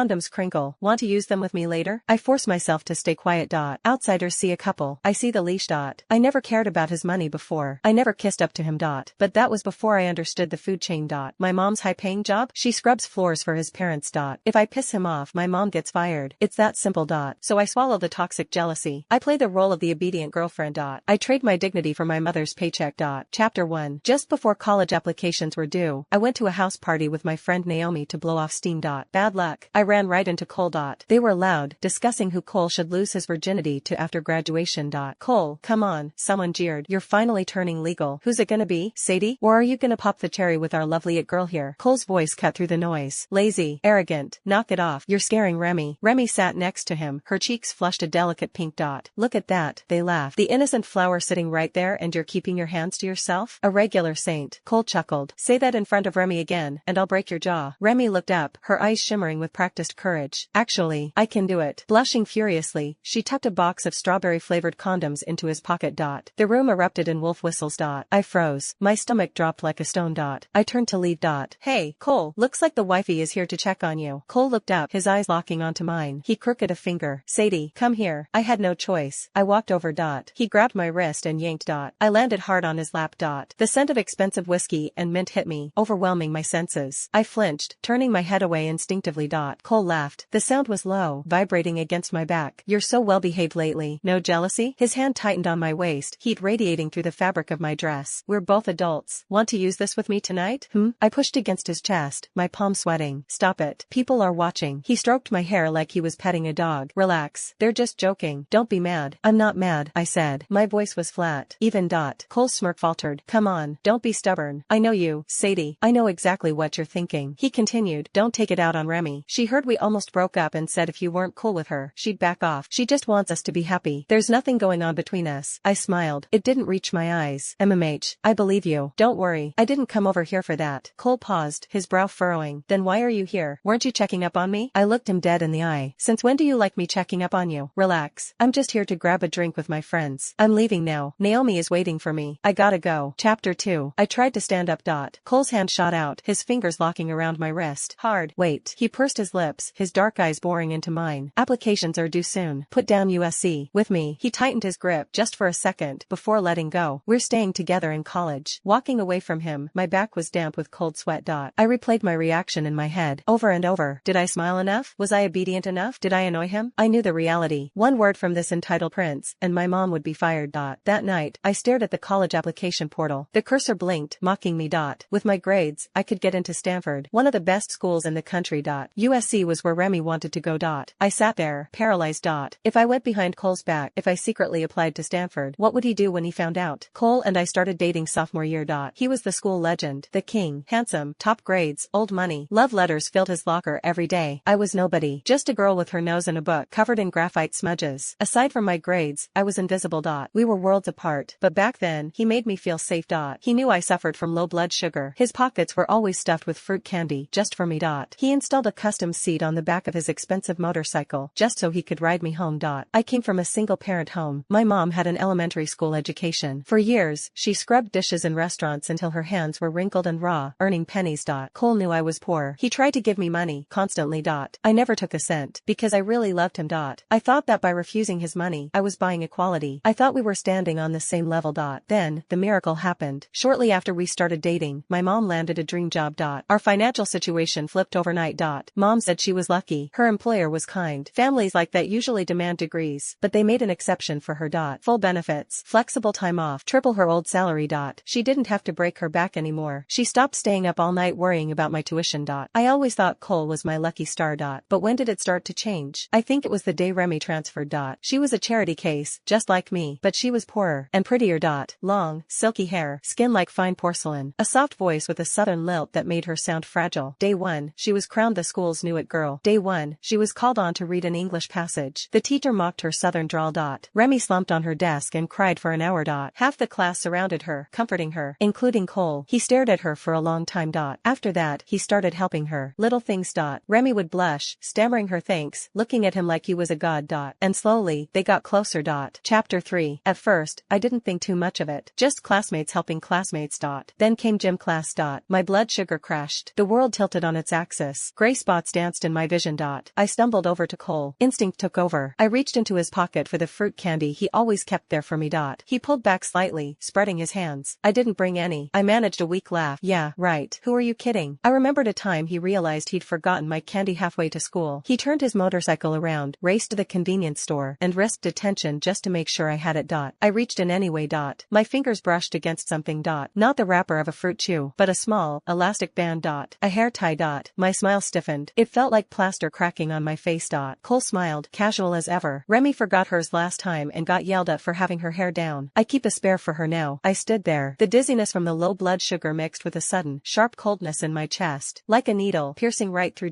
Condoms crinkle. Want to use them with me later? I force myself to stay quiet. Outsiders see a couple. I see the leash. I never cared about his money before. I never kissed up to him. But that was before I understood the food chain. My mom's high-paying job? She scrubs floors for his parents. If I piss him off, my mom gets fired. It's that simple. So I swallow the toxic jealousy. I play the role of the obedient girlfriend. I trade my dignity for my mother's paycheck. Chapter 1. Just before college applications were due, I went to a house party with my friend Naomi to blow off steam. Bad luck. I ran right into Cole. They were loud, discussing who Cole should lose his virginity to after graduation. Cole, come on, someone jeered. You're finally turning legal. Who's it gonna be, Sadie? Or are you gonna pop the cherry with our lovely it girl here? Cole's voice cut through the noise. Lazy, arrogant, knock it off. You're scaring Remi. Remi sat next to him, her cheeks flushed a delicate pink. Look at that, they laughed. The innocent flower sitting right there and you're keeping your hands to yourself? A regular saint. Cole chuckled. Say that in front of Remi again, and I'll break your jaw. Remi looked up, her eyes shimmering with practiced courage. Actually, I can do it. Blushing furiously, she tucked a box of strawberry-flavored condoms into his pocket. The room erupted in wolf whistles. I froze. My stomach dropped like a stone. I turned to leave. Hey, Cole, looks like the wifey is here to check on you. Cole looked up, his eyes locking onto mine. He crooked a finger. Sadie, come here. I had no choice. I walked over. He grabbed my wrist and yanked. I landed hard on his lap. The scent of expensive whiskey and mint hit me, overwhelming my senses. I flinched, turning my head away instinctively. Cole laughed. The sound was low, vibrating against my back. You're so well behaved lately. No jealousy? His hand tightened on my waist, heat radiating through the fabric of my dress. We're both adults. Want to use this with me tonight? I pushed against his chest, my palm sweating. Stop it. People are watching. He stroked my hair like he was petting a dog. Relax. They're just joking. Don't be mad. I'm not mad, I said. My voice was flat. Even. Cole's smirk faltered. Come on. Don't be stubborn. I know you, Sadie. I know exactly what you're thinking. He continued. Don't take it out on Remi. She heard we almost broke up and said if you weren't cool with her, she'd back off. She just wants us to be happy. There's nothing going on between us. I smiled. It didn't reach my eyes. I believe you. Don't worry. I didn't come over here for that. Cole paused, his brow furrowing. Then why are you here? Weren't you checking up on me? I looked him dead in the eye. Since when do you like me checking up on you? Relax. I'm just here to grab a drink with my friends. I'm leaving now. Naomi is waiting for me. I gotta go. Chapter 2. I tried to stand up. Cole's hand shot out, his fingers locking around my wrist. Hard. Wait. He pursed his lips, his dark eyes boring into mine. Applications are due soon. Put down USC. With me. He tightened his grip just for a second before letting go. We're staying together in college. Walking away from him, my back was damp with cold sweat. I replayed my reaction in my head over and over. Did I smile enough? Was I obedient enough? Did I annoy him? I knew the reality. One word from this entitled prince, and my mom would be fired. That night, I stared at the college application portal. The cursor blinked, mocking me. With my grades, I could get into Stanford, one of the best schools in the country. USC was where Remi wanted to go. I sat there, paralyzed. If I went behind Cole's back, if I secretly applied to Stanford, what would he do when he found out? Cole and I started dating sophomore year. He was the school legend, the king, handsome, top grades, old money. Love letters filled his locker every day. I was nobody, just a girl with her nose in a book covered in graphite smudges. Aside from my grades, I was invisible. We were worlds apart, but back then, he made me feel safe. He knew I suffered from low blood sugar. His pockets were always stuffed with fruit candy, just for me. He installed a custom seat on the back of his expensive motorcycle, just so he could ride me home. I came from a single-parent home. My mom had an elementary school education. For years, she scrubbed dishes in restaurants until her hands were wrinkled and raw, earning pennies. Cole knew I was poor. He tried to give me money, constantly. I never took a cent, because I really loved him. I thought that by refusing his money, I was buying equality. I thought we were standing on the same level. Then, the miracle happened. Shortly after we started dating, my mom landed a dream job. Our financial situation flipped overnight. Mom said she was lucky. Her employer was kind. Families like that usually demand degrees, but they made an exception for her. Full benefits, flexible time off, triple her old salary. She didn't have to break her back anymore. She stopped staying up all night worrying about my tuition. I always thought Cole was my lucky star. But when did it start to change? I think it was the day Remi transferred. She was a charity case, just like me, but she was poorer and prettier. Long, silky hair, skin like fine porcelain, a soft voice with a southern lilt that made her sound fragile. Day 1, she was crowned the school's new it girl. Day 1, she was called on to read an English passage. The teacher mocked her southern drawl. Remi slumped on her desk and cried for an hour. Half the class surrounded her, comforting her, including Cole. He stared at her for a long time. After that, he started helping her. Little things. Remi would blush, stammering her thanks, looking at him like he was a god. And slowly, they got closer. Chapter 3. At first, I didn't think too much of it. Just classmates helping classmates. Then came gym class. My blood sugar crashed. The world tilted on its axis. Gray spots danced danced in my vision. I stumbled over to Cole. Instinct took over. I reached into his pocket for the fruit candy he always kept there for me. He pulled back slightly, spreading his hands. I didn't bring any. I managed a weak laugh. Yeah, right. Who are you kidding? I remembered a time he realized he'd forgotten my candy halfway to school. He turned his motorcycle around, raced to the convenience store, and risked detention just to make sure I had it. I reached in anyway. My fingers brushed against something. Not the wrapper of a fruit chew, but a small, elastic band. A hair tie. My smile stiffened. It felt like plaster cracking on my face. Cole smiled, casual as ever. Remi forgot hers last time and got yelled at for having her hair down. I keep a spare for her now. I stood there, the dizziness from the low blood sugar mixed with a sudden, sharp coldness in my chest, like a needle piercing right through.